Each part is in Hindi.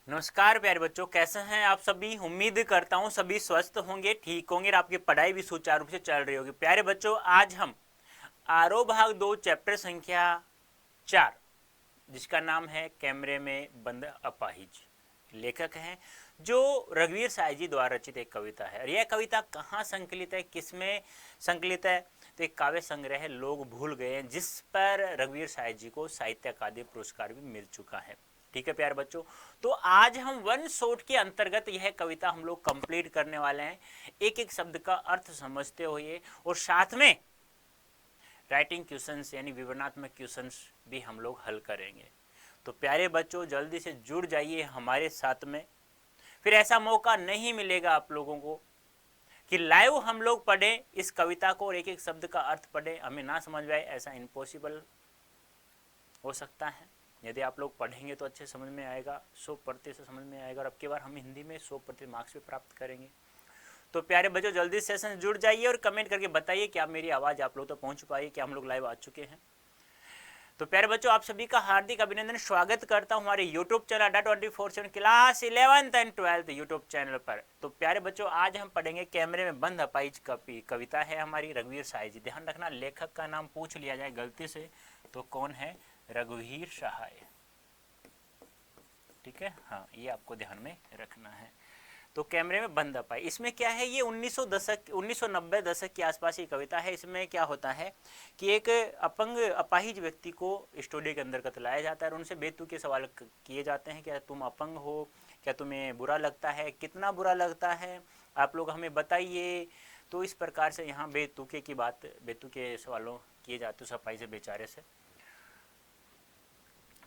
नमस्कार प्यारे बच्चों, कैसे हैं आप सभी। उम्मीद करता हूँ सभी स्वस्थ होंगे, ठीक होंगे और आपकी पढ़ाई भी सुचारू रूप से चल रही होगी। प्यारे बच्चों, आज हम आरो भाग 2 चैप्टर संख्या 4, जिसका नाम है कैमरे में बंद अपाहिज, लेखक हैं जो रघुवीर साय जी द्वारा रचित एक कविता है। और यह कविता कहाँ संकलित है, किसमें संकलित है? तो एक काव्य संग्रह है लोग भूल गए हैं, जिस पर रघुवीर साय जी को साहित्य अकादमी पुरस्कार भी मिल चुका है। ठीक है प्यारे बच्चों, तो आज हम वन शॉट के अंतर्गत यह कविता हम लोग कंप्लीट करने वाले हैं, एक एक शब्द का अर्थ समझते हुए, और साथ में राइटिंग क्वेश्चंस यानी विवरणात्मक क्वेश्चंस भी हम लोग हल करेंगे। तो प्यारे बच्चों, जल्दी से जुड़ जाइए हमारे साथ में। फिर ऐसा मौका नहीं मिलेगा आप लोगों को कि लाइव हम लोग पढ़ें इस कविता को और एक एक शब्द का अर्थ पढ़ें, हमें ना समझ में आए, ऐसा इम्पॉसिबल हो सकता है। यदि आप लोग पढ़ेंगे तो अच्छे समझ में आएगा, 100% समझ में आएगा, और अब की बार हम हिंदी में 100% मार्क्स भी प्राप्त करेंगे। तो प्यारे बच्चों, जल्दी सेशन जुड़ जाइए और कमेंट करके बताइए कि आप मेरी आवाज़ आप लोग तक पहुंच पाई, कि हम लोग लाइव आ चुके हैं। तो प्यारे बच्चों, आप सभी का हार्दिक अभिनंदन, स्वागत करता हूं हमारे YouTube channel .24/7 class 11th and 12th YouTube channel पर। तो प्यारे बच्चों, आज हम पढ़ेंगे कैमरे में बंद अपाहिज। कविता है हमारी रघुवीर साय जी। ध्यान रखना, लेखक का नाम पूछ लिया जाए गलती से तो कौन है? रघुवीर सहाय। ठीक है, हाँ, ये आपको ध्यान में रखना है। तो कैमरे में बंद अपाहिज, इसमें क्या है, ये 1990 दशक के आसपास की कविता है। इसमें क्या होता है कि एक अपंग अपाहिज व्यक्ति को स्टूडियो के अंदर लाया जाता है और उनसे बेतुके सवाल किए जाते हैं। क्या तुम अपंग हो? क्या तुम्हें बुरा लगता है? कितना बुरा लगता है? आप लोग हमें बताइए। तो इस प्रकार से यहाँ बेतुके की बात, बेतुके सवालों किए जाते हैं उस अपाहिज बेचारे से।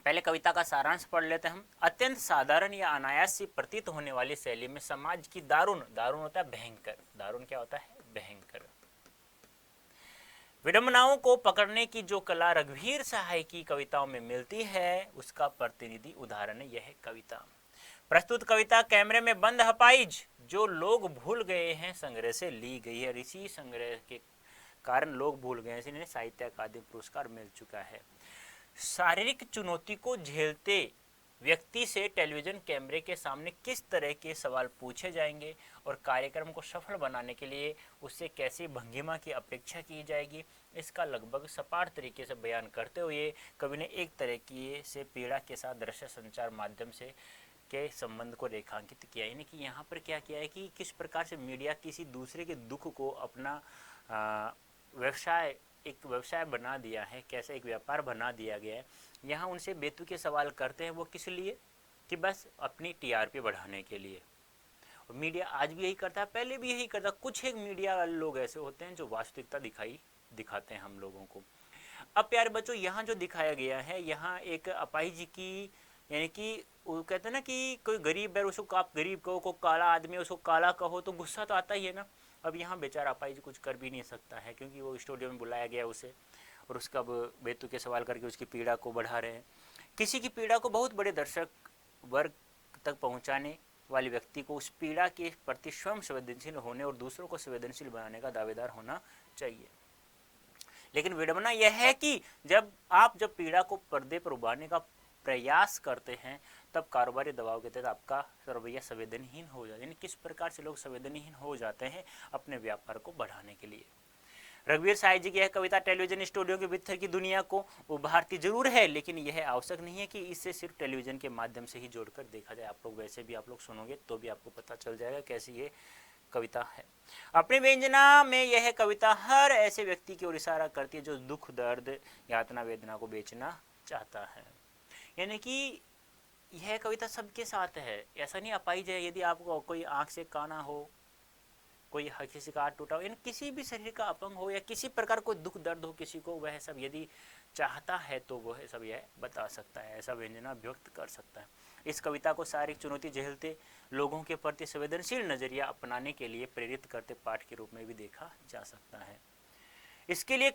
पहले कविता का सारांश पढ़ लेते हैं हम। अत्यंत साधारण या अनायास सी प्रतीत होने वाली शैली में समाज की दारुण, दारुण होता है भयंकर, दारुण क्या होता है? भयंकर विडंबनाओं को पकड़ने की जो कला रघुवीर सहाय की कविताओं में मिलती है, उसका प्रतिनिधि उदाहरण है यह कविता। प्रस्तुत कविता कैमरे में बंद अपाहिज जो लोग भूल गए हैं संग्रह से ली गई है। इसी संग्रह के कारण लोग भूल गए हैं, इन्हें साहित्य अकादमी पुरस्कार मिल चुका है। शारीरिक चुनौती को झेलते व्यक्ति से टेलीविजन कैमरे के सामने किस तरह के सवाल पूछे जाएंगे और कार्यक्रम को सफल बनाने के लिए उससे कैसी भंगिमा की अपेक्षा की जाएगी, इसका लगभग सपाट तरीके से बयान करते हुए कवि ने एक तरह की से पीड़ा के साथ दृश्य संचार माध्यम से के संबंध को रेखांकित किया। यानी कि यहाँ पर क्या किया है कि किस प्रकार से मीडिया किसी दूसरे के दुख को अपना व्यवसाय, एक व्यवसाय बना दिया है, कैसे एक व्यापार बना दिया गया है। यहाँ उनसे बेतुके सवाल करते हैं, वो किस लिए? कि बस अपनी टीआरपी बढ़ाने के लिए। और मीडिया आज भी यही करता है, पहले भी यही करता। कुछ एक मीडिया लोग ऐसे होते हैं जो वास्तविकता दिखाते हैं हम लोगों को। अब प्यारे बच्चों, यहाँ जो दिखाया गया है, यहाँ एक अपाहिज की, यानी कि वो कहते हैं ना कि कोई गरीब है, उसको आप गरीब कहो, को काला आदमी उसको काला कहो तो गुस्सा तो आता ही है ना। अब यहाँ बेचारा अपाहिज कुछ कर भी नहीं सकता है, क्योंकि वो स्टूडियो में बुलाया गया उसे, और उसका बेतुके सवाल करके उसकी पीड़ा को बढ़ा रहे हैं। किसी की पीड़ा को बहुत बड़े दर्शक वर्ग तक पहुँचाने वाले व्यक्ति को उस पीड़ा के प्रति स्वयं संवेदनशील होने और दूसरों को संवेदनशील बनाने का दावेदार होना चाहिए। लेकिन विडंबना यह है कि जब पीड़ा को पर्दे पर उबारने का प्रयास करते हैं, तब कारोबारी दबाव के तहत आपका रवैया संवेदनहीन हो जाता है। यानी किस प्रकार से लोग संवेदनहीन हो जाते हैं अपने व्यापार को बढ़ाने के लिए। रघुवीर साय जी की यह कविता टेलीविजन स्टूडियो के भीतर की दुनिया को उभारती जरूर है, लेकिन यह आवश्यक नहीं है कि इसे सिर्फ टेलीविजन के माध्यम से ही जोड़कर देखा जाए। आप लोग वैसे भी आप लोग सुनोगे तो भी आपको पता चल जाएगा कैसी ये कविता है। अपनी व्यंजना में यह कविता हर ऐसे व्यक्ति की ओर इशारा करती है जो दुख, दर्द, यातना, वेदना को बेचना चाहता है। यानी कि यह कविता सबके साथ है, ऐसा नहीं अपाहिज है। यदि आपको कोई आंख से काना हो, कोई किसी का हाथ टूटा हो, यानी किसी भी शरीर का अपंग हो, या किसी प्रकार कोई दुख दर्द हो किसी को, वह सब यदि चाहता है तो वह सब यह बता सकता है, ऐसा व्यंजना व्यक्त कर सकता है। इस कविता को शारीरिक चुनौती झेलते लोगों के प्रति संवेदनशील नजरिया अपनाने के लिए प्रेरित करते पाठ के रूप में भी देखा जा सकता है। इसके लिए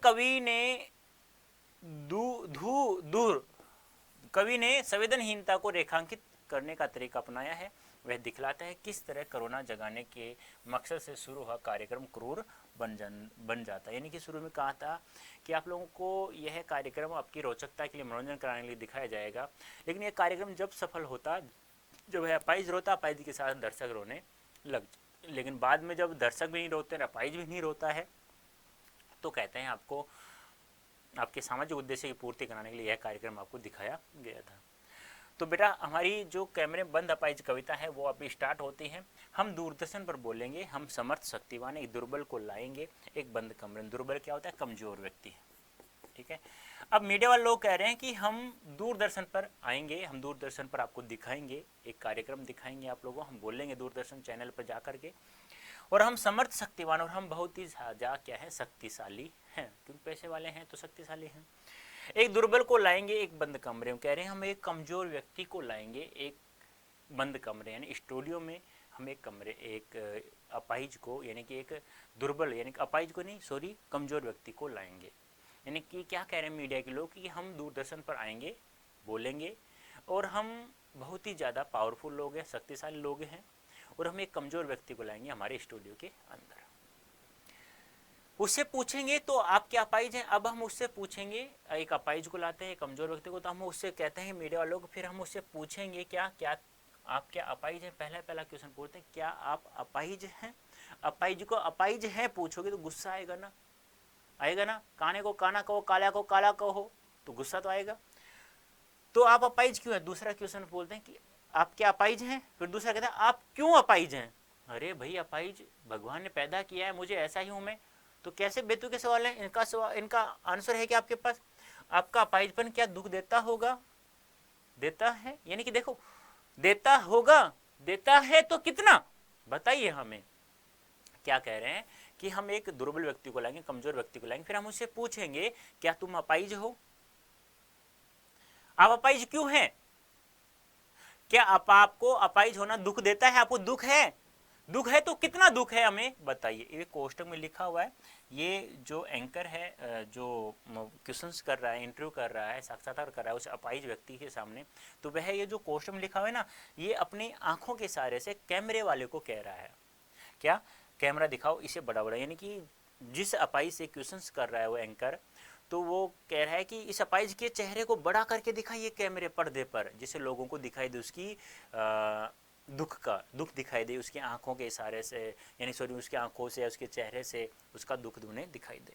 कवि ने संवेदनहीनता को रेखांकित करने का तरीका अपनाया है। वह दिखलाता है किस तरह कोरोना जगाने के मकसद से शुरू हुआ कार्यक्रम क्रूर बन जाता है। यानी कि शुरू में कहा था कि आप लोगों को यह कार्यक्रम आपकी रोचकता के लिए, मनोरंजन कराने के लिए दिखाया जाएगा, लेकिन यह कार्यक्रम जब सफल होता जब है अपाहिज रोता, अपाहिज के साथ दर्शक रोने लग, लेकिन बाद में जब दर्शक भी नहीं रोते, अपाहिज भी नहीं रोता है, तो कहते हैं आपको आपके सामाजिक उद्देश्य की पूर्ति कराने के लिए यह कार्यक्रम आपको दिखाया गया था। तो बेटा हमारी जो कैमरे बंद अपाहिज कविता है वो अभी स्टार्ट होती है। हम दूरदर्शन पर बोलेंगे, हम समर्थ शक्तिवान एक दुर्बल को लाएंगे एक बंद कमरे में। दुर्बल क्या होता है? कमजोर व्यक्ति, ठीक है। अब मीडिया वाले लोग कह रहे हैं कि हम दूरदर्शन पर आएंगे, हम दूरदर्शन पर आपको दिखाएंगे, एक कार्यक्रम दिखाएंगे आप लोगों, हम बोलेंगे दूरदर्शन चैनल पर जा करके, और हम समर्थ शक्तिवान और हम बहुत ही ज़्यादा क्या है, शक्तिशाली हैं, क्योंकि पैसे वाले हैं तो शक्तिशाली हैं। एक दुर्बल को लाएंगे एक बंद कमरे में, कह रहे हैं हम एक कमजोर व्यक्ति को लाएंगे एक बंद कमरे, यानी स्टूडियो में हम एक कमरे, एक अपाहिज को, यानी कि एक दुर्बल, यानी कि अपाहिज को नहीं, सॉरी, कमजोर व्यक्ति को लाएंगे। यानी कि क्या कह रहे हैं मीडिया के लोग कि हम दूरदर्शन पर आएंगे, बोलेंगे, और हम बहुत ही ज़्यादा पावरफुल लोग हैं, शक्तिशाली लोग हैं, और हम एक कमज़ोर व्यक्ति को लाएंगे हमारे स्टूडियो के अंदर। उससे पूछेंगे तो आप क्या अपाहिज हैं। अब हम उससे पूछेंगे, एक अपाहिज को लाते हैं कमज़ोर व्यक्ति को, तो हम उससे कहते हैं मीडिया वालों को, फिर हम उससे पूछेंगे क्या क्या आप क्या अपाहिज हैं। पहला क्वेश्चन पूछते हैं, क्या आप अपाहिज हैं। अपाहिज को अपाहिज हैं पूछोगे तो गुस्सा आएगा ना, आएगा ना। काने को काना कहो, काला को काला कहो, तो गुस्सा तो आएगा। तो आप अपाहिज क्यों हैं। दूसरा क्वेश्चन बोलते हैं कि आप क्या अपाहिज हैं। फिर दूसरा कहता है आप क्यों अपाहिज हैं। अरे भाई अपाहिज भगवान ने पैदा किया है, मुझे ऐसा ही हूं मैं, तो कैसे बेतु के सवाल है। इनका आंसर है कि आपके पास, आपका अपाहिजपन क्या दुख देता होगा, देता है, यानी कि देखो देता होगा, देता है तो कितना, बताइए हमें। क्या कह रहे हैं कि हम एक दुर्बल व्यक्ति को लाएंगे, कमजोर व्यक्ति को लाएंगे, फिर हम उससे पूछेंगे क्या तुम अपाहिज हो, आप अपाहिज क्यों हैं, क्या आपको अपाहिज होना दुख देता है, आपको दुख है, दुख है तो कितना दुख है हमें बताइए। ये कोष्टक में लिखा हुआ है। ये जो एंकर है, जो क्वेश्चंस कर रहा है, इंटरव्यू कर रहा है, साक्षात्कार कर रहा है उस अपाहिज व्यक्ति के सामने, तो वह ये जो कोष्टक में लिखा हुआ है ना, ये अपनी आंखों के इशारे से कैमरे वाले को कह रहा है, क्या कैमरा दिखाओ इसे बड़ा बड़ा, यानी कि जिस अपाहिज से क्वेश्चंस कर रहा है वो एंकर, तो वो कह रहा है कि इस अपाहिज के चेहरे को बड़ा करके दिखाइए कैमरे पर्दे पर, जिससे लोगों को दिखाई दे उसकी दुख दिखाई दे, उसकी आंखों के इशारे से, यानी सॉरी उसकी आंखों से, उसके चेहरे से उसका दुख उन्हें दिखाई दे।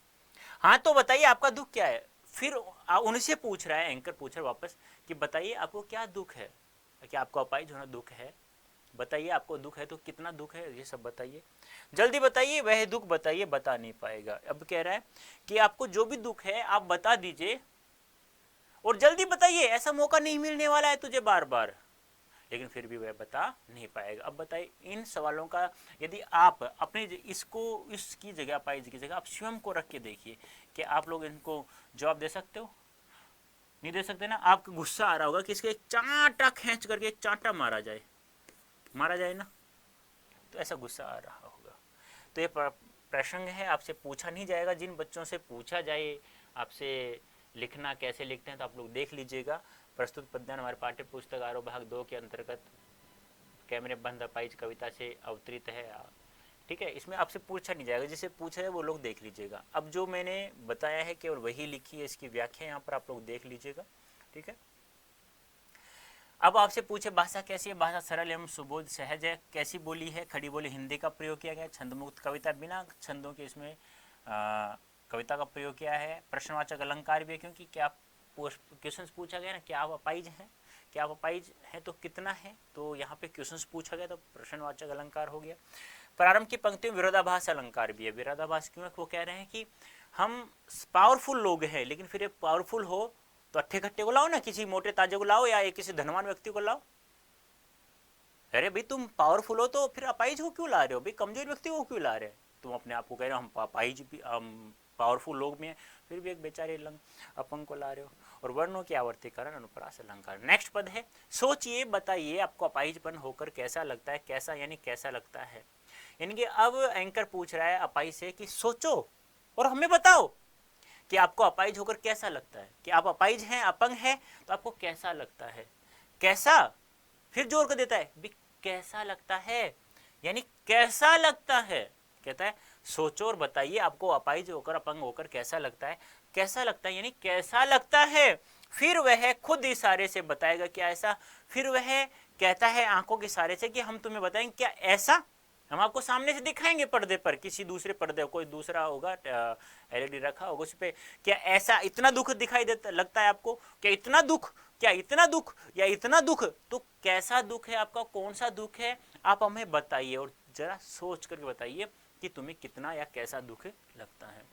हाँ तो बताइए आपका दुख क्या है। फिर उनसे पूछ रहा है, एंकर पूछ रहा है वापस कि बताइए आपको क्या दुख है, क्या आपको अपाहिज होना दुख है, बताइए आपको दुख है तो कितना दुख है, ये सब बताइए, जल्दी बताइए, वह दुख बताइए, बता नहीं पाएगा। अब कह रहा है कि आपको जो भी दुख है आप बता दीजिए और जल्दी बताइए, ऐसा मौका नहीं मिलने वाला है तुझे बार बार, लेकिन फिर भी वह बता नहीं पाएगा। अब बताइए इन सवालों का यदि आप अपने इसकी जगह, अपाहिज की जगह आप स्वयं को रख के देखिए कि आप लोग इनको जवाब दे सकते हो, नहीं दे सकते ना। आपको गुस्सा आ रहा होगा कि इसके चांटा खींच करके एक चांटा मारा जाए ना, तो ऐसा गुस्सा आ रहा होगा। तो ये प्रसंग है, आपसे पूछा नहीं जाएगा। जिन बच्चों से पूछा जाए आपसे लिखना कैसे लिखते हैं तो आप लोग देख लीजिएगा। प्रस्तुत पद्यान हमारे पाठ्य पुस्तक आरोह भाग 2 के अंतर्गत कैमरे बंद अपाहिज कविता से अवतरित है, ठीक है। इसमें आपसे पूछा नहीं जाएगा, जिसे पूछा है वो लोग देख लीजिएगा। अब जो मैंने बताया है केवल वही लिखी है, इसकी व्याख्या यहाँ पर आप लोग देख लीजिएगा, ठीक है। अब आपसे पूछे भाषा कैसी है, भाषा सरल एवं सुबोध सहज है, कैसी बोली है, खड़ी बोली हिंदी का प्रयोग किया गया, छंद मुक्त कविता, बिना छंदों के इसमें कविता का प्रयोग किया है, प्रश्नवाचक अलंकार भी है, क्योंकि क्या क्वेश्चन पूछा गया ना, क्या आप अपाहिज हैं, क्या आप अपाहिज हैं तो कितना है, तो यहाँ पे क्वेश्चन पूछा गया तो प्रश्नवाचक अलंकार हो गया। प्रारंभ की पंक्ति में विरोधाभास अलंकार भी है। विरोधाभास क्यों है, वो कह रहे हैं कि हम पावरफुल लोग हैं, लेकिन फिर पावरफुल हो तो अट्ठे खट्टे को लाओ ना, किसी मोटे ताजे को लाओ या किसी धनवान व्यक्ति को लाओ। अरे भाई तुम पावरफुल हो तो फिर अपाहिज को क्यों ला रहे हो, भाई कमजोर व्यक्ति को क्यों ला रहे हो। तुम अपने आप को कह रहे हो हम अपाहिज भी, हम पावरफुल लोग में हैं, फिर भी एक बेचारे अपंग को ला रहे हो। और वर्णों की आवर्तीकरण अनुप्रास अलंकार। नेक्स्ट पद है, सोचिए बताइए आपको अपाहिजपन होकर कैसा लगता है। कैसा यानी कैसा लगता है, यानी कि अब एंकर पूछ रहा है अपाहिज से कि सोचो और हमें बताओ कि आपको अपाहिज होकर कैसा लगता है, कि आप अपाहिज हैं, अपंग हैं, तो आपको कैसा लगता है। कैसा, फिर जोर कर देता है भी कैसा लगता है, यानी कैसा लगता है। कहता है सोचो और बताइए आपको अपाहिज होकर, अपंग होकर कैसा लगता है। कैसा लगता है यानी कैसा लगता है, फिर वह खुद इशारे से बताएगा क्या ऐसा, फिर वह कहता है आंखों के इशारे से कि हम तुम्हें बताएंगे क्या ऐसा, हम आपको सामने से दिखाएंगे पर्दे पर, किसी दूसरे पर्दे, कोई दूसरा होगा एलईडी रखा होगा उस पर, क्या ऐसा इतना दुख दिखाई देता लगता है आपको, क्या इतना दुख, क्या इतना दुख या इतना दुख, तो कैसा दुख है आपका, कौन सा दुख है, आप हमें बताइए और जरा सोच करके बताइए कि तुम्हें कितना या कैसा दुख लगता है।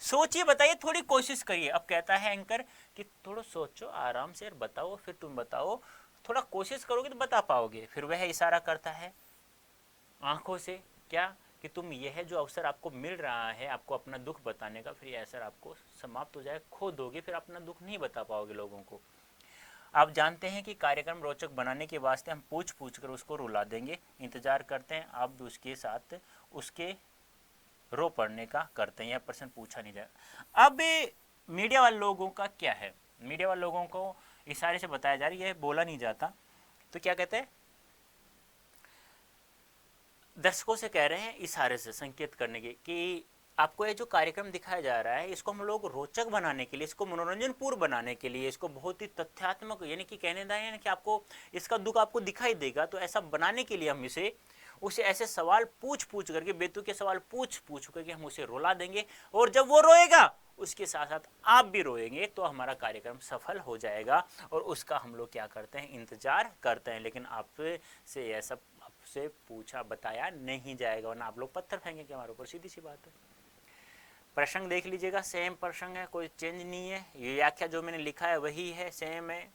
सोचिए, बताइए, थोड़ी कोशिश करिए। अब कहता है एंकर कि थोड़ा सोचो आराम से और बताओ, फिर तुम बताओ, थोड़ा कोशिश करोगे तो बता पाओगे। फिर वह इशारा करता है आंखों से, क्या कि तुम यह जो अवसर आपको मिल रहा है आपको अपना दुख बताने का, फिर यह अवसर आपको समाप्त हो जाए, खो दोगे, फिर अपना दुख नहीं बता पाओगे लोगों को। आप जानते हैं कि कार्यक्रम रोचक बनाने के वास्ते हम पूछ पूछ कर उसको रुला देंगे, इंतजार करते हैं आप भी उसके साथ उसके रो पड़ने का करते हैं, यह प्रश्न पूछा नहीं जाए। अब मीडिया वाले लोगों का क्या है, मीडिया वाले लोगों को इशारे से बताया जा रहा है, यह बोला नहीं जाता, तो क्या कहते हैं, दर्शकों से कह रहे हैं इशारे से संकेत करने की कि आपको ये जो कार्यक्रम दिखाया जा रहा है इसको हम लोग रोचक बनाने के लिए, इसको मनोरंजनपूर्ण बनाने के लिए, इसको बहुत ही तथ्यात्मक यानी कि कहने दाएं कि आपको इसका दुख आपको दिखाई देगा, तो ऐसा बनाने के लिए हम उसे ऐसे सवाल पूछ पूछ करके, बेतुके के सवाल पूछ पूछ करके हम उसे रुला देंगे, और जब वो रोएगा उसके साथ साथ आप भी रोएंगे, तो हमारा कार्यक्रम सफल हो जाएगा। और उसका हम लोग क्या करते हैं, इंतजार करते हैं, लेकिन आपसे यह सब आपसे पूछा बताया नहीं जाएगा, वरना आप लोग पत्थर फेंकेंगे हमारे ऊपर, सीधी सी बात है। प्रसंग देख लीजिएगा, सेम प्रसंग है, कोई चेंज नहीं है, ये व्याख्या जो मैंने लिखा है वही है, सेम है,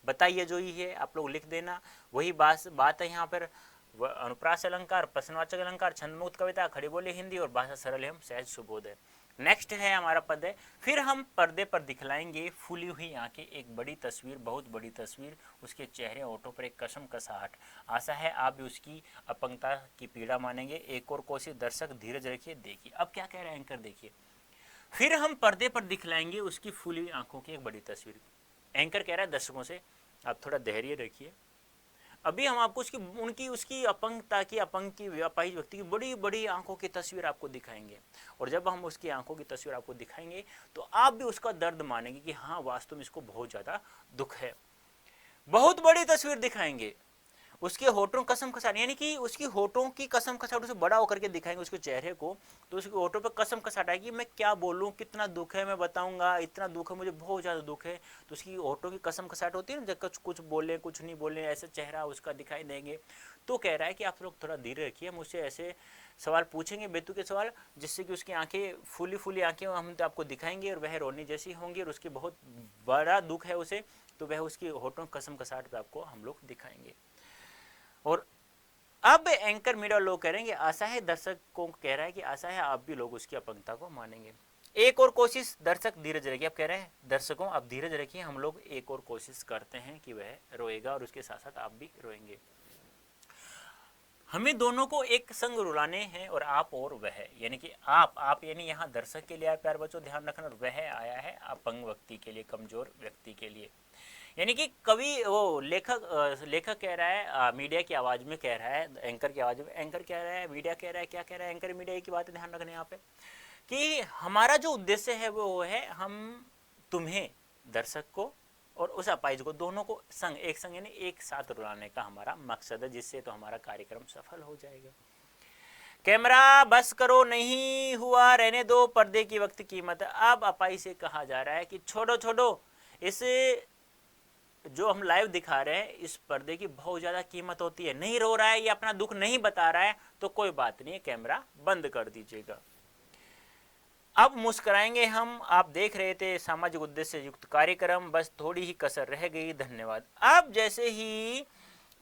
बताइए जो ही है आप लोग लिख देना, वही बात है। यहाँ पर अनुप्रास अलंकार, प्रश्नवाचक अलंकार, छंदमुक्त कविता, खड़ी बोली हिंदी और भाषा सरल एवं सहज सुबोध है। नेक्स्ट है हमारा पद है, फिर हम पर्दे पर दिखलाएंगे फूली हुई आंखें, एक बड़ी तस्वीर, बहुत बड़ी तस्वीर, उसके चेहरे ओठों पर एक कसम कसाहट, आशा है आप भी उसकी अपंगता की पीड़ा मानेंगे, एक और कोशिश दर्शक धीरज रखिए देखिए। अब क्या कह रहे हैं एंकर, देखिए, फिर हम पर्दे पर दिखलाएंगे उसकी फूली हुई आंखों की एक बड़ी तस्वीर। एंकर कह रहा है दर्शकों से आप थोड़ा धैर्य रखिए, अभी हम आपको उसकी अपंगता की, अपाहिज व्यक्ति की बड़ी बड़ी आंखों की तस्वीर आपको दिखाएंगे, और जब हम उसकी आंखों की तस्वीर आपको दिखाएंगे तो आप भी उसका दर्द मानेंगे कि हाँ वास्तव में इसको बहुत ज्यादा दुख है। बहुत बड़ी तस्वीर दिखाएंगे, उसके होठों कसम कसाट, यानी कि उसकी होठों की कसम कसाट उसे बड़ा होकर के दिखाएंगे उसके चेहरे को, तो उसके होठों पर कसम कसाट आएगी, मैं क्या बोलूं, कितना दुख है मैं बताऊंगा, इतना दुख है मुझे, बहुत ज्यादा दुख है, तो उसकी होठों की कसम कसाट होती है ना, जब कुछ बोले कुछ नहीं बोले, ऐसे चेहरा उसका दिखाई देंगे। तो कह रहा है कि आप लोग थोड़ा धीरे रखिए, हम उससे ऐसे सवाल पूछेंगे, बेतुके सवाल, जिससे कि उसकी आंखें फूली फूली आंखें हम तो आपको दिखाएंगे और वह रोनी जैसी होंगी, और उसकी बहुत बड़ा दुख है उसे, तो वह उसकी होठों कसम कसाट पे आपको हम लोग दिखाएंगे। और अब एंकर मीडिया लोग कह रहे हैं कि आशा है, दर्शकों को कह रहा है कि आशा है आप भी लोग उसकी अपंगता को मानेंगे, एक और कोशिश दर्शक धीरज रखिए। अब कह रहे हैं दर्शकों आप धीरज रखिए, हम लोग एक और कोशिश करते हैं कि वह रोएगा और उसके साथ साथ आप भी रोएंगे। हमें दोनों को एक संग रुलाने हैं, और आप और वह, यानी कि आप यानी यहाँ दर्शक के लिए आया प्यार बच्चों ध्यान रखना, और वह आया है अपंग व्यक्ति के लिए, कमजोर व्यक्ति के लिए। यानी कि कवि वो लेखक कह रहा है, मीडिया की आवाज में कह रहा है, एंकर की आवाज में, एंकर कह रहा है, मीडिया कह रहा है, क्या कह रहा है एंकर मीडिया की बात ध्यान रखना यहाँ पे, कि हमारा जो उद्देश्य है वो है हम तुम्हें दर्शक को और उस अपाहिज को दोनों को एक संग यानी एक साथ रुलाने का हमारा मकसद है, जिससे तो हमारा कार्यक्रम सफल हो जाएगा। कैमरा बस करो, नहीं हुआ रहने दो, पर्दे की वक्त कीमत। अब अपाहिज से कहा जा रहा है कि छोड़ो छोड़ो, इस जो हम लाइव दिखा रहे हैं इस पर्दे की बहुत ज्यादा कीमत होती है, नहीं रो रहा है, ये अपना दुख नहीं बता रहा है, तो कोई बात नहीं है, कैमरा बंद कर दीजिएगा। अब मुस्कुराएंगे हम, आप देख रहे थे सामाजिक उद्देश्य युक्त कार्यक्रम, बस थोड़ी ही कसर रह गई, धन्यवाद। अब जैसे ही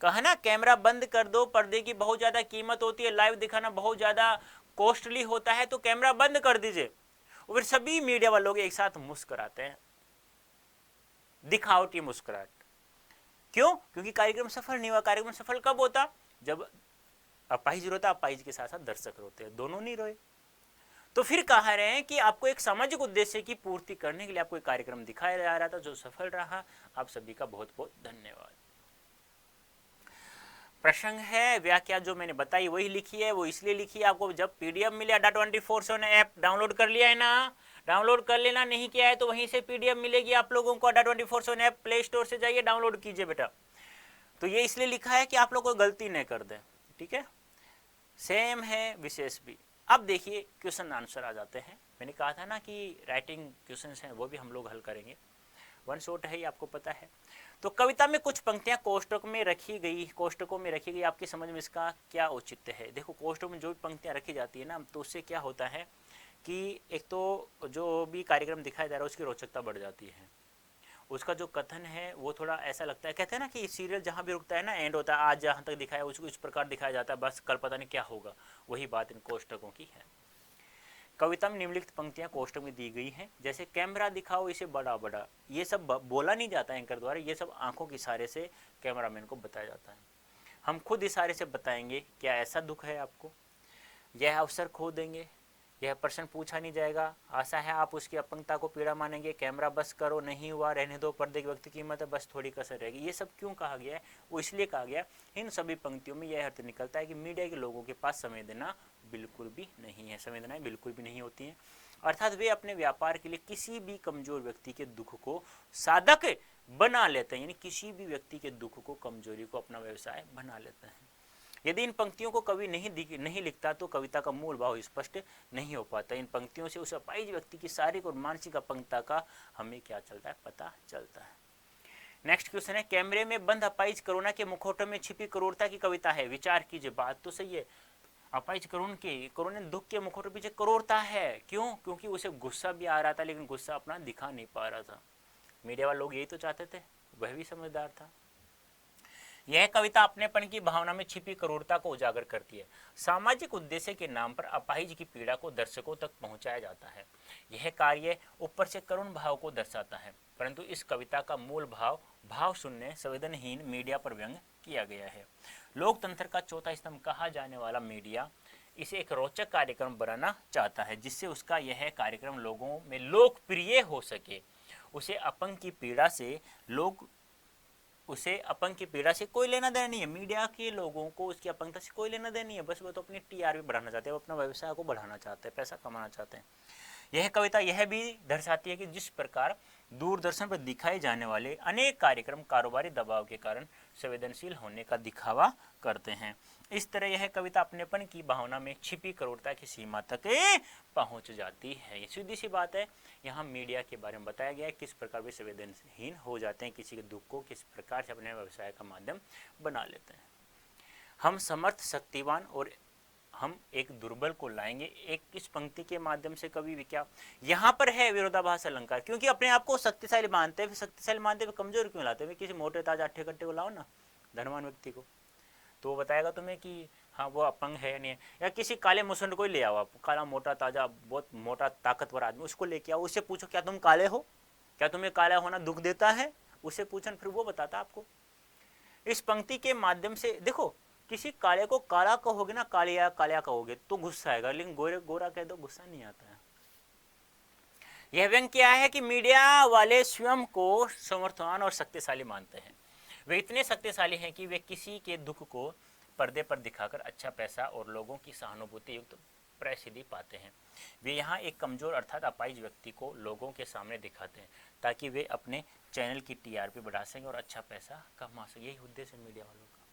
कहा ना कैमरा बंद कर दो, पर्दे की बहुत ज्यादा कीमत होती है, लाइव दिखाना बहुत ज्यादा कॉस्टली होता है, तो कैमरा बंद कर दीजिए, और फिर सभी मीडिया वाले लोग एक साथ मुस्कुराते हैं, दिखावटी मुस्कुराहट। क्यों? क्योंकि कार्यक्रम सफल नहीं हुआ। कार्यक्रम सफल कब होता? जब अपाहिज रोता, अपाहिज के साथ साथ दर्शक रोते हैं, दोनों नहीं रोए। तो फिर कह रहे हैं कि आपको एक सामाजिक उद्देश्य की पूर्ति करने के लिए आपको एक कार्यक्रम दिखाया जा रहा था जो सफल रहा, आप सभी का बहुत बहुत धन्यवाद। प्रसंग है, व्याख्या जो मैंने बताई वही लिखी है, वो इसलिए लिखी है आपको जब पीडीएफ मिले, अड्डा 24/7 ऐप डाउनलोड कर लिया है ना, डाउनलोड कर लेना, नहीं किया है तो वहीं से पीडीएफ मिलेगी आप लोगों को, अड्डा 24/7 ऐप प्ले स्टोर से जाइए डाउनलोड कीजिए बेटा। तो ये इसलिए लिखा है कि आप लोग कोई गलती नहीं कर दें, ठीक है। सेम है विशेष भी। अब देखिए क्वेश्चन आंसर आ जाते हैं। मैंने कहा था ना कि राइटिंग क्वेश्चंस हैं वो भी हम लोग हल करेंगे, वन शॉट है ये आपको पता है। तो कविता में कुछ पंक्तियां कोष्टक में रखी गई, कोष्टकों में रखी गई, आपकी समझ में इसका क्या औचित्य है। देखो कोष्टक में जो भी पंक्तियां रखी जाती है ना, तो उससे क्या होता है कि एक तो जो भी कार्यक्रम दिखाया जा रहा है उसकी रोचकता बढ़ जाती है, उसका जो कथन है वो थोड़ा ऐसा लगता है, कहते हैं ना कि सीरियल जहाँ भी रुकता है ना एंड होता है, आज जहाँ तक दिखाया उसको इस प्रकार दिखाया जाता है, बस कल पता नहीं क्या होगा। वही बात इन कोष्टकों की है। कविता में निम्नलिखित पंक्तियां कोष्टक में दी गई हैं, जैसे कैमरा दिखाओ इसे बड़ा बड़ा, ये सब बोला नहीं जाता एंकर द्वारा, ये सब आंखों के इशारे से कैमरामैन को बताया जाता है। हम खुद इशारे से बताएंगे, क्या ऐसा दुख है आपको, यह अवसर खो देंगे, यह प्रश्न पूछा नहीं जाएगा, आशा है आप उसकी अपंगता को पीड़ा मानेंगे, कैमरा बस करो, नहीं हुआ रहने दो, पर्दे के व्यक्ति की कीमत है, बस थोड़ी कसर रहेगी। ये सब क्यों कहा गया है, वो इसलिए कहा गया इन सभी पंक्तियों में यह अर्थ निकलता है कि मीडिया के लोगों के पास संवेदना बिल्कुल भी नहीं है, संवेदनाएं बिल्कुल भी नहीं होती हैं, अर्थात वे अपने व्यापार के लिए किसी भी कमजोर व्यक्ति के दुख को साधक बना लेते हैं, यानी किसी भी व्यक्ति के दुख को, कमजोरी को अपना व्यवसाय बना लेते हैं। यदि इन पंक्तियों को कवि नहीं लिखता तो कविता का मूल भाव स्पष्ट नहीं हो पाता। इन पंक्तियों से उस अपाहिज व्यक्ति की शारीरिक और मानसिक अपंगता का हमें क्या चलता है, पता चलता है। नेक्स्ट क्वेश्चन है, कैमरे में बंद अपाहिज करुणा के मुखौटे में छिपी क्रूरता की कविता है, विचार कीजिए। बात तो सही है, अपाहिज करुणा दुख के मुखौटे पीछे क्रूरता है, क्यों? क्योंकि उसे गुस्सा भी आ रहा था लेकिन गुस्सा अपना दिखा नहीं पा रहा था। मीडिया वाले लोग यही तो चाहते थे, वह भी समझदार था। यह कविता अपनेपन की भावना में छिपी क्रूरता को उजागर करती है। सामाजिक उद्देश्य के नाम पर अपाहिज की पीड़ा को दर्शकों तक पहुंचाया जाता है। यह कार्य ऊपर से करुण भाव को दर्शाता है, परंतु इस कविता का मूल भाव शून्य, संवेदनहीन मीडिया पर व्यंग किया गया है। लोकतंत्र का चौथा स्तंभ कहा जाने वाला मीडिया इसे एक रोचक कार्यक्रम बनाना चाहता है, जिससे उसका यह कार्यक्रम लोगों में लोकप्रिय हो सके। उसे अपंग की पीड़ा से कोई लेना देना नहीं है। मीडिया के लोगों को उसकी अपंगता से कोई लेना देना नहीं है, बस वो तो अपनी टीआरपी बढ़ाना चाहते हैं, वो अपना व्यवसाय को बढ़ाना चाहते हैं, पैसा कमाना चाहते हैं। यह कविता यह भी दर्शाती है कि जिस प्रकार दूरदर्शन पर दिखाए जाने वाले अनेक कार्यक्रम कारोबारी दबाव के कारण संवेदनशील होने का दिखावा करते हैं। इस तरह यह कविता अपनेपन की भावना में छिपी क्रूरता की सीमा तक पहुंच जाती है। ये सीधी सी बात है। यहाँ मीडिया के बारे में बताया गया है किस प्रकार वे संवेदनहीन हो जाते हैं, किसी के दुख को किस प्रकार से अपने व्यवसाय का माध्यम बना लेते हैं। हम समर्थ, शक्तिवान और हम एक दुर्बल को लाएंगे। एक इस पंक्ति के माध्यम से कवि क्या यहाँ पर है विरोधाभास अलंकार, क्योंकि अपने आप को शक्तिशाली मानते हैं, शक्तिशाली मानते हुए कमजोर क्यों लाते हैं? किसी मोटे ताजा अट्ठे कट्टे को लाओ ना, धनवान व्यक्ति को, तो वो बताएगा तुम्हें कि हाँ वो अपंग है या नहीं है। या किसी काले मुसंड को ही ले आओ आप, काला मोटा ताजा बहुत मोटा ताकतवर आदमी, उसको लेके आओ, उससे पूछो क्या तुम काले हो, क्या तुम्हें काला होना दुख देता है, उससे पूछन, फिर वो बताता आपको। इस पंक्ति के माध्यम से देखो, किसी काले को काला कहोगे ना, कालिया कालिया कहोगे तो गुस्सा आएगा, लेकिन गोरे गोरा कह दो गुस्सा नहीं आता है। यह व्यंग क्या है कि मीडिया वाले स्वयं को समर्थवान और शक्तिशाली मानते हैं। वे इतने शक्तिशाली हैं कि वे किसी के दुख को पर्दे पर दिखाकर अच्छा पैसा और लोगों की सहानुभूति युक्त प्रसिद्धि पाते हैं। वे यहाँ एक कमजोर अर्थात अपाहिज व्यक्ति को लोगों के सामने दिखाते हैं ताकि वे अपने चैनल की टीआरपी बढ़ा सकें और अच्छा पैसा कमा सकें। यही उद्देश्य है मीडिया वालों का।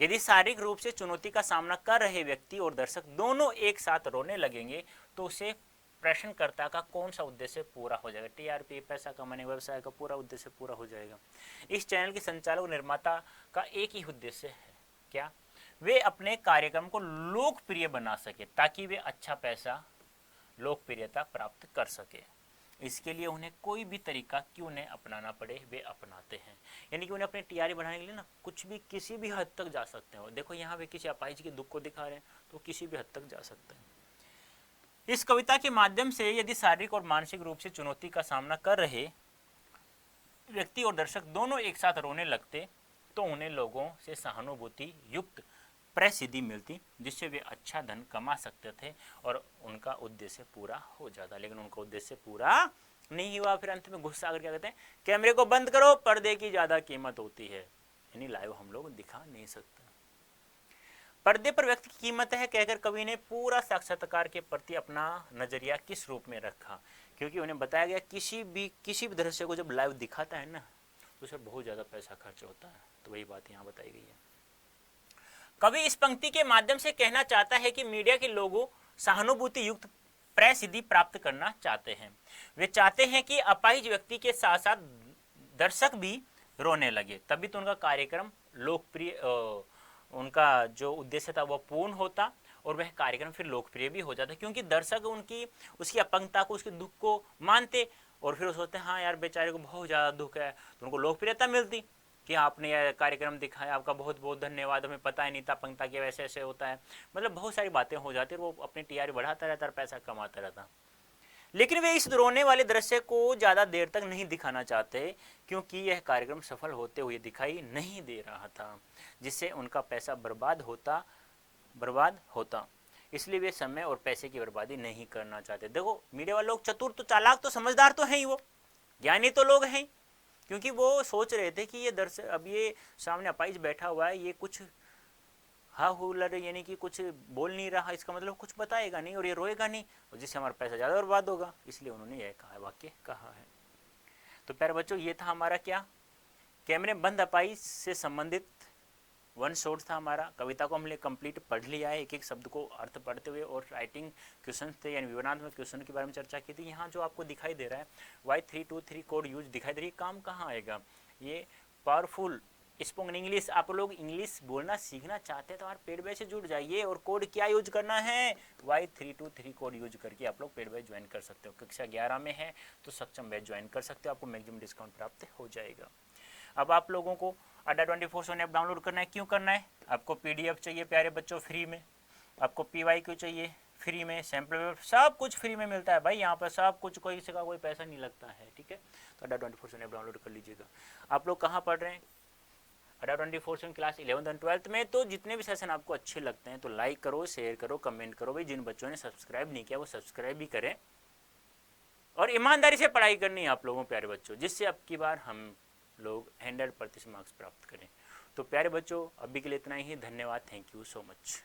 यदि शारीरिक रूप से चुनौती का सामना कर रहे व्यक्ति और दर्शक दोनों एक साथ रोने लगेंगे तो उसे प्रश्नकर्ता का कौन सा उद्देश्य पूरा हो जाएगा? टीआरपी, पैसा कमाने, व्यवसाय का पूरा उद्देश्य पूरा हो जाएगा। इस चैनल के संचालक निर्माता का एक ही उद्देश्य है, क्या? वे अपने कार्यक्रम को लोकप्रिय बना सके ताकि वे अच्छा पैसा, लोकप्रियता प्राप्त कर सके। इसके लिए उन्हें कोई भी तरीका क्यों न अपनाना पड़े, वे अपनाते हैं। यानी कि उन्हें अपने टीआरपी बढ़ाने के लिए ना कुछ भी, किसी भी हद तक जा सकते हैं। देखो यहाँ वे किसी अपाहिज के दुख को दिखा रहे हैं तो किसी भी हद तक जा सकते हैं। इस कविता के माध्यम से यदि शारीरिक और मानसिक रूप से चुनौती का सामना कर रहे व्यक्ति और दर्शक दोनों एक साथ रोने लगते तो उन्हें लोगों से सहानुभूति युक्त प्रसिद्धि मिलती, जिससे वे अच्छा धन कमा सकते थे और उनका उद्देश्य पूरा हो जाता। लेकिन उनका उद्देश्य पूरा नहीं हुआ। फिर अंत में गुस्सा आकर क्या कहते हैं? कैमरे को बंद करो, पर्दे की ज्यादा कीमत होती है। यानी लाइव हम लोग दिखा नहीं सकते। पर्दे पर व्यक्ति की कीमत है कहकर कवि ने पूरा साक्षात्कार के प्रति अपना नजरिया किस रूप में रखा? क्योंकि उन्हें बताया गया किसी भी दृश्य को जब लाइव दिखाता है ना, तो उसे बहुत ज़्यादा पैसा खर्च होता है। तो वही बात यहाँ बताई गई है। कवि इस पंक्ति के माध्यम से कहना चाहता है कि मीडिया के लोगों सहानुभूति युक्त प्रसिद्धि प्राप्त करना चाहते हैं। वे चाहते हैं कि अपाहिज व्यक्ति के साथ साथ दर्शक भी रोने लगे, तभी तो उनका कार्यक्रम लोकप्रिय, उनका जो उद्देश्य था वह पूर्ण होता और वह कार्यक्रम फिर लोकप्रिय भी हो जाता, क्योंकि दर्शक उसकी अपंगता को, उसके दुख को मानते और फिर सोचते हैं हाँ यार बेचारे को बहुत ज़्यादा दुख है, तो उनको लोकप्रियता मिलती कि आपने यह कार्यक्रम दिखाया, आपका बहुत बहुत धन्यवाद, हमें पता ही नहीं था अपंगता के वैसे ऐसे होता है। मतलब बहुत सारी बातें हो जाती है, वो अपनी टीआरपी बढ़ाता रहता और पैसा कमाता रहता। लेकिन वे इस रोने वाले दृश्य को ज़्यादा देर तक नहीं दिखाना चाहते, क्योंकि यह कार्यक्रम सफल होते हुए दिखाई नहीं दे रहा था, जिससे उनका पैसा बर्बाद होता। इसलिए वे समय और पैसे की बर्बादी नहीं करना चाहते। देखो मीडिया वाले लोग चतुर तो, चालाक तो, समझदार तो हैं ही, वो ज्ञानी तो लोग हैं, क्योंकि वो सोच रहे थे कि ये दर्शक, अब ये सामने अपाहिज बैठा हुआ है, ये कुछ हा हुलर यानी कि कुछ बोल नहीं रहा, इसका मतलब कुछ बताएगा नहीं और ये रोएगा नहीं, और जिससे हमारा पैसा ज़्यादा बर्बाद होगा, इसलिए उन्होंने यह कहा, वाक्य कहा है। तो प्यारे बच्चों, ये था हमारा क्या, कैमरे बंद अपाहिज से संबंधित वन शॉट था हमारा। कविता को हमने कंप्लीट पढ़ लिया है, एक एक शब्द को अर्थ पढ़ते हुए, और राइटिंग क्वेश्चन थे यानी विवरणात्मक क्वेश्चन के बारे में चर्चा की थी। यहाँ जो आपको दिखाई दे रहा है Y323 कोड यूज दिखाई दे रही है, काम कहाँ आएगा, ये पावरफुल स्पोकन इंग्लिश। आप लोग इंग्लिश बोलना सीखना चाहते हैं तो हमारे पेड बैच से जुड़ जाइए, और कोड क्या यूज करना है, Y323 कोड यूज करके आप लोग पेड बैच ज्वाइन कर सकते हो। कक्षा 11 में है तो सक्षम बैच ज्वाइन कर सकते हो, आपको मैक्सिमम डिस्काउंट प्राप्त हो जाएगा। अब आप लोगों को अड्डा 24/7 ऐप डाउनलोड करना है। क्यों करना है, आपको PDF चाहिए प्यारे बच्चों फ्री में, आपको PYQ चाहिए फ्री में, सैम्पल सब कुछ फ्री में मिलता है भाई, यहाँ पर सब कुछ, कोई से का कोई पैसा नहीं लगता है, ठीक है। तो अड्डा 24/7 ऐप डाउनलोड कर लीजिएगा। आप लोग कहाँ पढ़ रहे हैं, अड्डा 24/7 क्लास 11th और 12th में। तो जितने भी सेशन आपको अच्छे लगते हैं तो लाइक करो, शेयर करो, कमेंट करो। भाई जिन बच्चों ने सब्सक्राइब नहीं किया वो सब्सक्राइब भी करें, और ईमानदारी से पढ़ाई करनी है आप लोगों प्यारे बच्चों, जिससे अब की बार हम लोग 100% मार्क्स प्राप्त करें। तो प्यारे बच्चों, अभी के लिए इतना ही, धन्यवाद, थैंक यू सो मच।